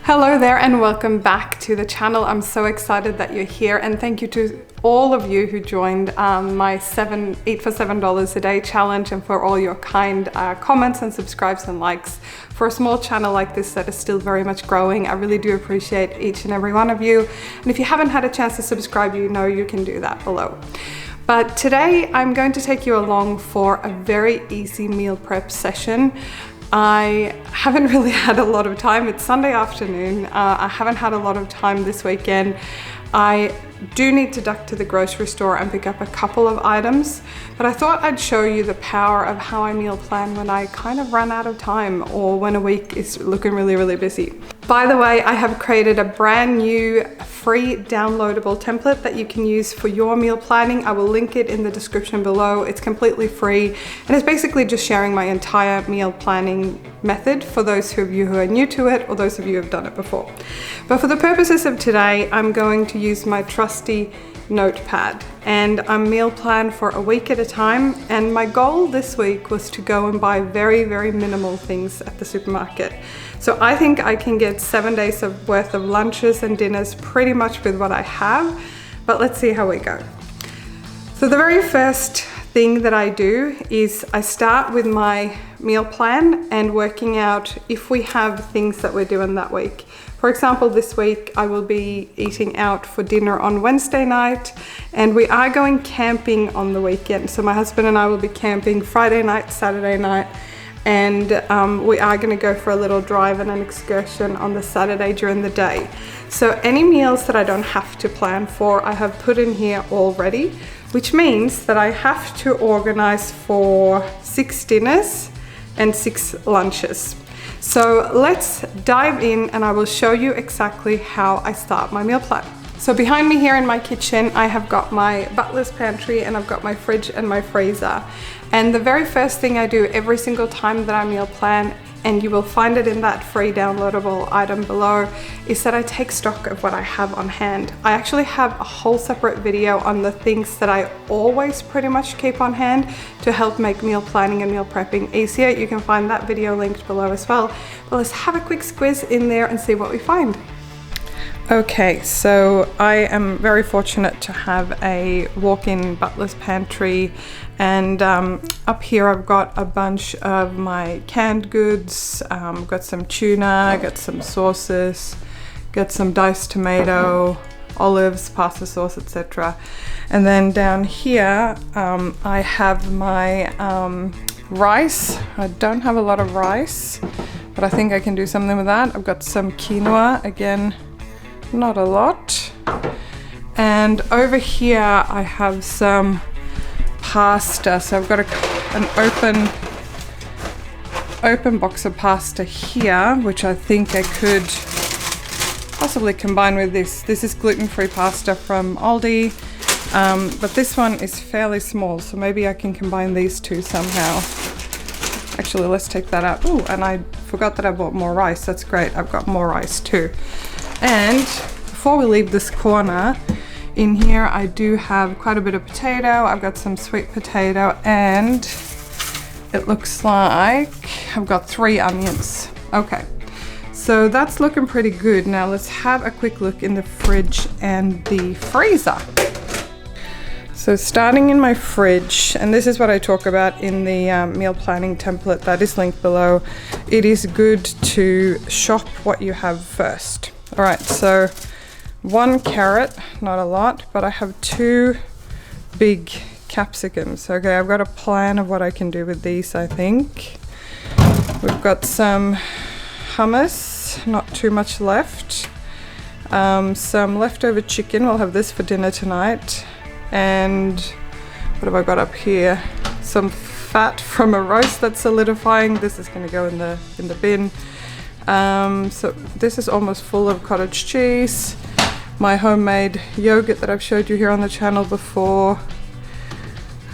Hello there and welcome back to the channel. I'm so excited that you're here, and thank you to all of you who joined my Eat for $7 a day challenge, and for all your kind comments and subscribes and likes. For a small channel like this that is still very much growing, I really do appreciate each and every one of you. And if you haven't had a chance to subscribe, you know you can do that below. But today I'm going to take you along for a very easy meal prep session. I haven't really had a lot of time. It's Sunday afternoon. I haven't had a lot of time this weekend. I do need to duck to the grocery store and pick up a couple of items, but I thought I'd show you the power of how I meal plan when I kind of run out of time or when a week is looking really busy. By the way, I have created a brand new free downloadable template that you can use for your meal planning. I will link it in the description below. It's completely free and it's basically just sharing my entire meal planning method for those of you who are new to it or those of you who have done it before. But for the purposes of today, I'm going to use my trusty notepad, and I meal plan for a week at a time. And my goal this week was to go and buy very minimal things at the supermarket. So I think I can get 7 days worth of lunches and dinners pretty much with what I have, but let's see how we go. So the very first thing that I do is I start with my meal plan and working out if we have things that we're doing that week. For example, this week I will be eating out for dinner on Wednesday night, and we are going camping on the weekend. So my husband and I will be camping Friday night, Saturday night, and we are going to go for a little drive and an excursion on the Saturday during the day. So any meals that I don't have to plan for, I have put in here already, which means that I have to organize for 6 dinners and 6 lunches. So let's dive in and I will show you exactly how I start my meal plan. So behind me here in my kitchen, I have got my butler's pantry and I've got my fridge and my freezer. And the very first thing I do every single time that I meal plan, and you will find it in that free downloadable item below, is that I take stock of what I have on hand. I actually have a whole separate video on the things that I always pretty much keep on hand to help make meal planning and meal prepping easier. You can find that video linked below as well. But let's have a quick squiz in there and see what we find. Okay, so I am very fortunate to have a walk-in butler's pantry, and up here I've got a bunch of my canned goods. Got some tuna, got some sauces, got some diced tomato, olives, pasta sauce, etc. And then down here I have my rice. I don't have a lot of rice, but I think I can do something with that. I've got some quinoa, again, not a lot. And over here I have some pasta. So I've got an open box of pasta here, which I think I could possibly combine with this. This is gluten-free pasta from Aldi, but this one is fairly small, so maybe I can combine these two somehow. Actually, let's take that out. Oh, and I forgot that I bought more rice. That's great. I've got more rice too. And before we leave this corner, in here I do have quite a bit of potato. I've got some sweet potato, and it looks like I've got 3 onions. Okay, so that's looking pretty good. Now let's have a quick look in the fridge and the freezer. So starting in my fridge, and this is what I talk about in the meal planning template that is linked below, it is good to shop what you have first. All right, so 1 carrot, not a lot, but I have 2 big capsicums. Okay, I've got a plan of what I can do with these, I think. We've got some hummus, not too much left. Some leftover chicken, we'll have this for dinner tonight. And what have I got up here? Some fat from a roast that's solidifying. This is gonna go in the bin. So this is almost full of cottage cheese, my homemade yogurt that I've showed you here on the channel before.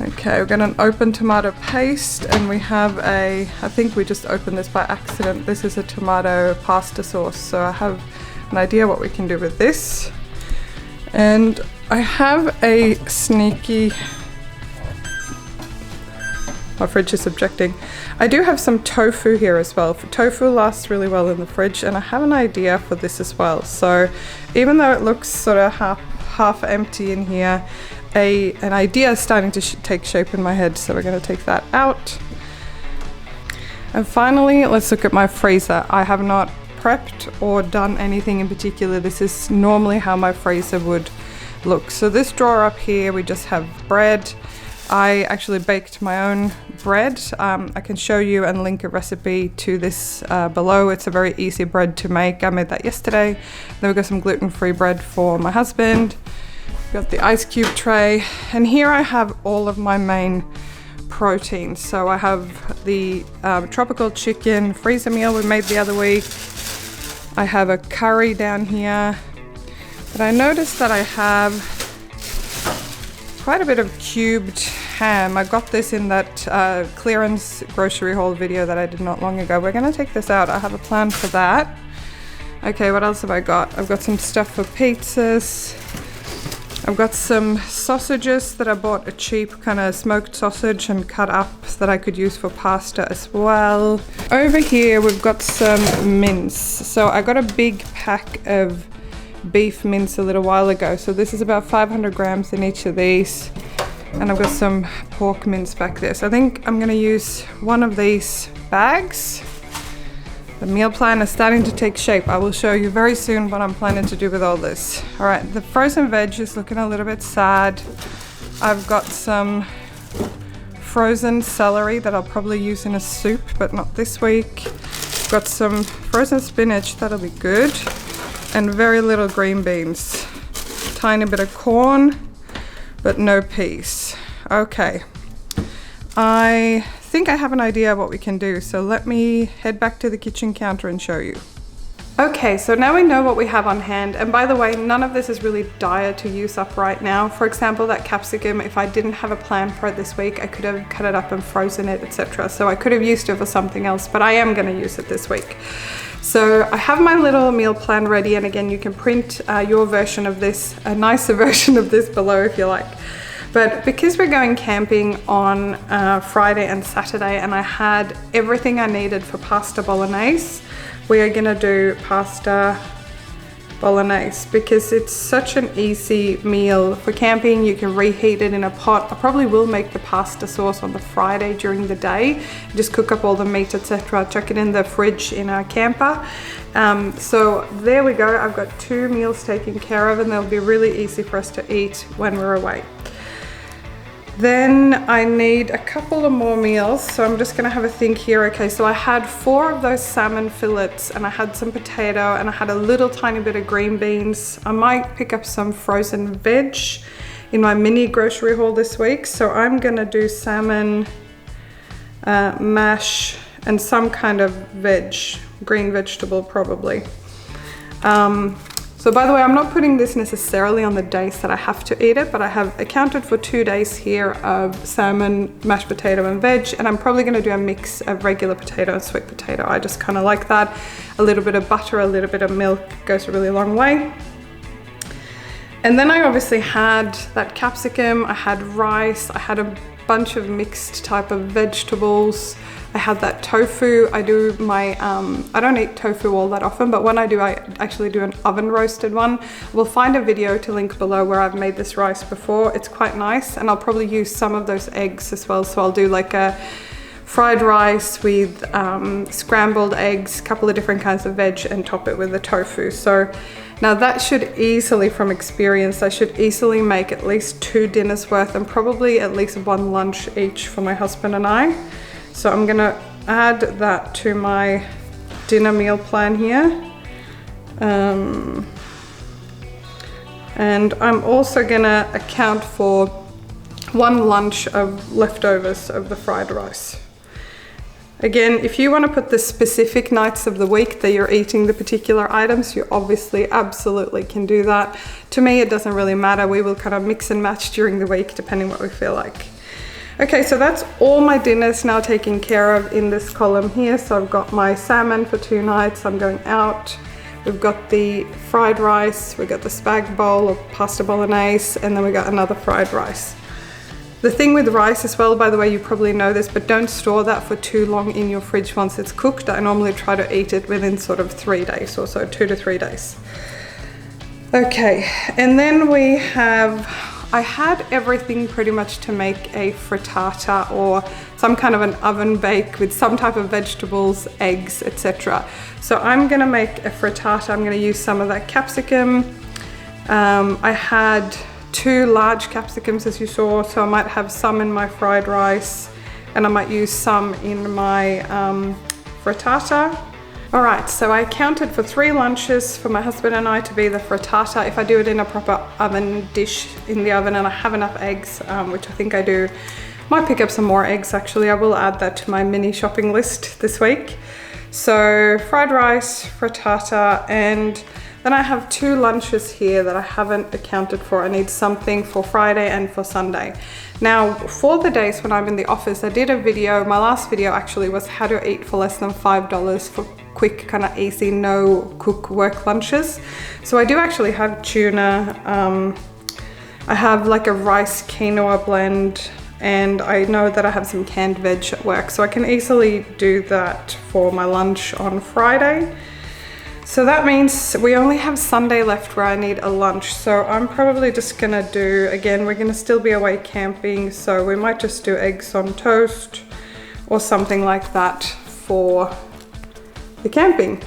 Okay, we've got an open tomato paste, and we have I think we just opened this by accident. This is a tomato pasta sauce, so I have an idea what we can do with this. And I have a sneaky my fridge is objecting. I do have some tofu here as well. Tofu lasts really well in the fridge, and I have an idea for this as well. So even though it looks sort of half empty in here, an idea is starting to take shape in my head, so we're going to take that out. And finally, let's look at my freezer. I have not prepped or done anything in particular. This is normally how my freezer would look. So this drawer up here, we just have bread. I actually baked my own bread. I can show you and link a recipe to this below. It's a very easy bread to make. I made that yesterday. Then we got some gluten-free bread for my husband. Got the ice cube tray, and here I have all of my main proteins. So I have the tropical chicken freezer meal we made the other week. I have a curry down here, but I noticed that I have quite a bit of cubed ham. I got this in that clearance grocery haul video that I did not long ago. We're gonna take this out. I have a plan for that. Okay, what else have I got? I've got some stuff for pizzas. I've got some sausages that I bought, a cheap kind of smoked sausage and cut up that I could use for pasta as well. Over here we've got some mince. So I got a big pack of beef mince a little while ago. So this is about 500 grams in each of these. And I've got some pork mince back there. So I think I'm gonna use one of these bags. The meal plan is starting to take shape. I will show you very soon what I'm planning to do with all this. All right, the frozen veg is looking a little bit sad. I've got some frozen celery that I'll probably use in a soup, but not this week. Got some frozen spinach, that'll be good. And very little green beans. Tiny bit of corn, but no peas. Okay. I think I have an idea of what we can do, so let me head back to the kitchen counter and show you. Okay, so now we know what we have on hand, and by the way, none of this is really dire to use up right now. For example, that capsicum, if I didn't have a plan for it this week, I could have cut it up and frozen it, etc. So I could have used it for something else, but I am going to use it this week. So I have my little meal plan ready, and again, you can print your version of this, a nicer version of this below if you like. But because we're going camping on Friday and Saturday, and I had everything I needed for pasta bolognese, we are gonna do pasta bolognese because it's such an easy meal. For camping, you can reheat it in a pot. I probably will make the pasta sauce on the Friday during the day. Just cook up all the meat, etc. Chuck it in the fridge in our camper. So there we go. I've got 2 meals taken care of, and they'll be really easy for us to eat when we're away. Then I need a couple of more meals, so I'm just gonna have a think here. Okay, so I had 4 of those salmon fillets, and I had some potato, and I had a little tiny bit of green beans. I might pick up some frozen veg in my mini grocery haul this week, so I'm gonna do salmon, mash, and some kind of veg, green vegetable probably. So by the way, I'm not putting this necessarily on the days that I have to eat it, but I have accounted for 2 days here of salmon, mashed potato and veg, and I'm probably gonna do a mix of regular potato and sweet potato. I just kind of like that. A little bit of butter, a little bit of milk goes a really long way. And then I obviously had that capsicum, I had rice, I had a bunch of mixed type of vegetables. I had that tofu. I do my, I don't eat tofu all that often, but when I do, I actually do an oven roasted one. We'll find a video to link below where I've made this rice before. It's quite nice, and I'll probably use some of those eggs as well. So I'll do like a fried rice with scrambled eggs, a couple of different kinds of veg, and top it with the tofu. So now that should easily, from experience, I should easily make at least 2 dinners worth, and probably at least 1 lunch each for my husband and I. So I'm gonna add that to my dinner meal plan here. And I'm also gonna account for 1 lunch of leftovers of the fried rice. Again, if you want to put the specific nights of the week that you're eating the particular items, you obviously absolutely can do that. To me, it doesn't really matter. We will kind of mix and match during the week depending what we feel like. Okay, so that's all my dinners now taken care of in this column here. So I've got my salmon for 2 nights. I'm going out. We've got the fried rice. We've got the spag bowl or pasta bolognese, and then we got another fried rice. The thing with rice as well, by the way, you probably know this, but don't store that for too long in your fridge once it's cooked. I normally try to eat it within sort of 3 days or so, 2 to 3 days. Okay, and then we have, I had everything pretty much to make a frittata or some kind of an oven bake with some type of vegetables, eggs, etc. So I'm gonna make a frittata. I'm gonna use some of that capsicum. I had 2 large capsicums, as you saw, so I might have some in my fried rice and I might use some in my frittata. All right, so I accounted for 3 lunches for my husband and I to be the frittata. If I do it in a proper oven dish in the oven and I have enough eggs, which I think I do, might pick up some more eggs actually. I will add that to my mini shopping list this week. So fried rice, frittata, and then I have 2 lunches here that I haven't accounted for. I need something for Friday and for Sunday. Now, for the days when I'm in the office, I did a video, my last video actually was how to eat for less than $5 for quick, kind of easy, no cook work lunches. So I do actually have tuna, I have like a rice quinoa blend, and I know that I have some canned veg at work, so I can easily do that for my lunch on Friday. So that means we only have Sunday left where I need a lunch. So I'm probably just gonna do, again, we're gonna still be away camping, so we might just do eggs on toast or something like that for the camping.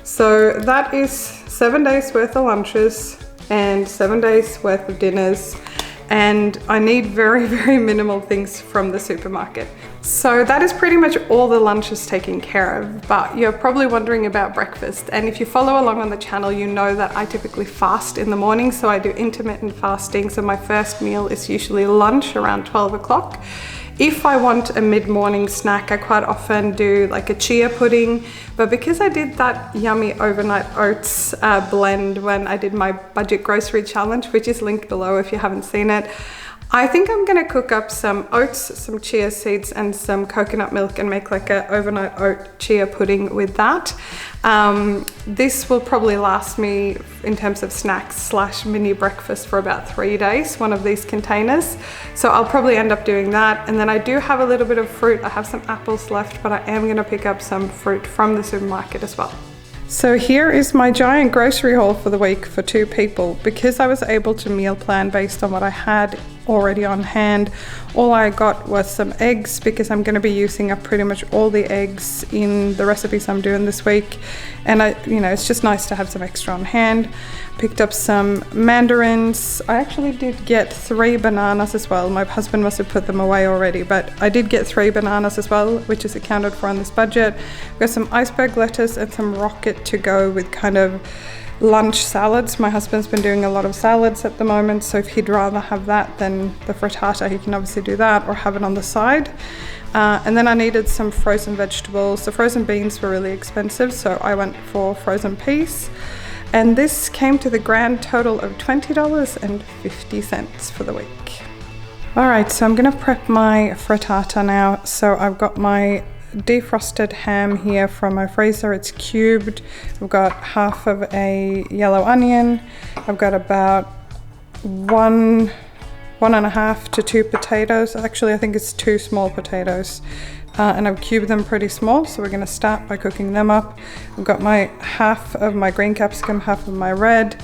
So that is 7 days worth of lunches and 7 days worth of dinners. And I need very, very minimal things from the supermarket. So that is pretty much all the lunches taken care of, but you're probably wondering about breakfast. And if you follow along on the channel, you know that I typically fast in the morning, so I do intermittent fasting. So my first meal is usually lunch around 12 o'clock. If I want a mid-morning snack, I quite often do like a chia pudding, but because I did that yummy overnight oats blend when I did my budget grocery challenge, which is linked below if you haven't seen it, I think I'm gonna cook up some oats, some chia seeds, and some coconut milk and make like a overnight oat chia pudding with that. This will probably last me in terms of snacks slash mini breakfast for about 3 days, one of these containers. So I'll probably end up doing that. And then I do have a little bit of fruit. I have some apples left, but I am gonna pick up some fruit from the supermarket as well. So here is my giant grocery haul for the week for 2 people. Because I was able to meal plan based on what I had already on hand, all I got was some eggs because I'm going to be using up pretty much all the eggs in the recipes I'm doing this week. And it's just nice to have some extra on hand. Picked up some mandarins. I actually did get 3 bananas as well. My husband must have put them away already, but I did get 3 bananas as well, which is accounted for on this budget. Got some iceberg lettuce and some rocket to go with kind of lunch salads. My husband's been doing a lot of salads at the moment, so if he'd rather have that than the frittata, he can obviously do that or have it on the side. And then I needed some frozen vegetables. The frozen beans were really expensive, so I went for frozen peas. And this came to the grand total of $20.50 for the week. All right, so I'm gonna prep my frittata now. So I've got my defrosted ham here from my freezer. It's cubed. I've got half of a yellow onion. I've got about 1.5 to 2 potatoes. Actually, I think it's 2 small potatoes. And I've cubed them pretty small, so we're going to start by cooking them up. I've got my half of my green capsicum, half of my red.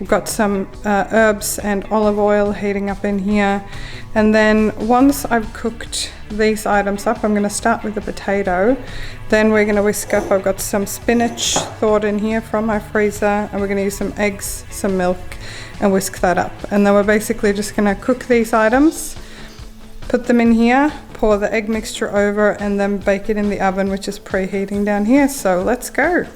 We've got some herbs and olive oil heating up in here. And then once I've cooked these items up, I'm going to start with the potato. Then we're going to whisk up, I've got some spinach thawed in here from my freezer, and we're going to use some eggs, some milk, and whisk that up. And then we're basically just going to cook these items, put them in here, pour the egg mixture over, and then bake it in the oven, which is preheating down here. So let's go.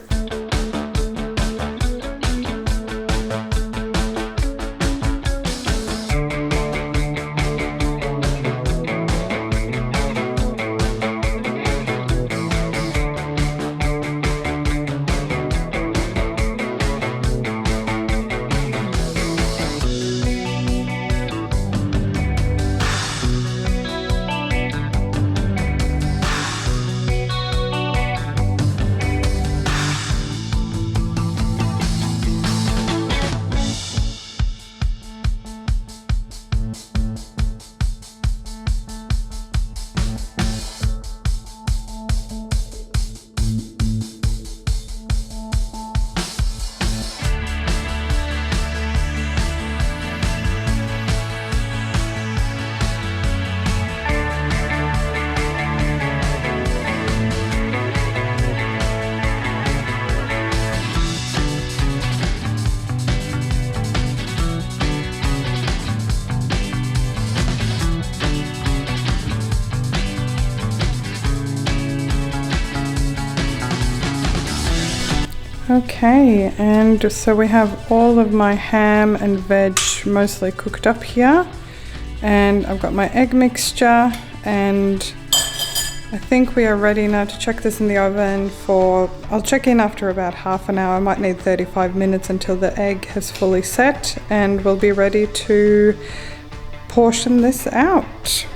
Okay, and so we have all of my ham and veg mostly cooked up here, and I've got my egg mixture, and I think we are ready now to chuck this in the oven for, I'll check in after about half an hour. I might need 35 minutes until the egg has fully set, and we'll be ready to portion this out.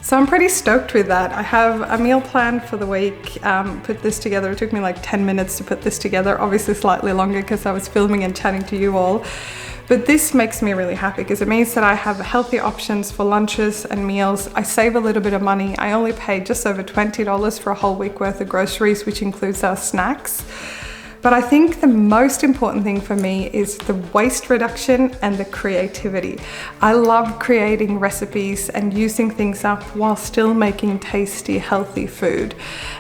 So I'm pretty stoked with that. I have a meal plan for the week, put this together. It took me like 10 minutes to put this together, obviously slightly longer because I was filming and chatting to you all. But this makes me really happy because it means that I have healthy options for lunches and meals. I save a little bit of money. I only paid just over $20 for a whole week worth of groceries, which includes our snacks. But I think the most important thing for me is the waste reduction and the creativity. I love creating recipes and using things up while still making tasty, healthy food.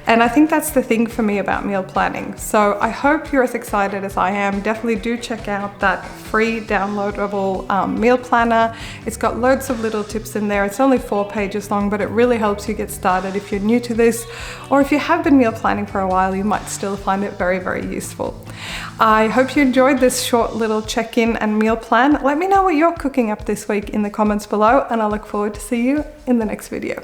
And I think that's the thing for me about meal planning. So I hope you're as excited as I am. Definitely do check out that free downloadable meal planner. It's got loads of little tips in there. It's only 4 pages long, but it really helps you get started if you're new to this, or if you have been meal planning for a while, you might still find it very, very useful. I hope you enjoyed this short little check-in and meal plan. Let me know what you're cooking up this week in the comments below, and I look forward to see you in the next video.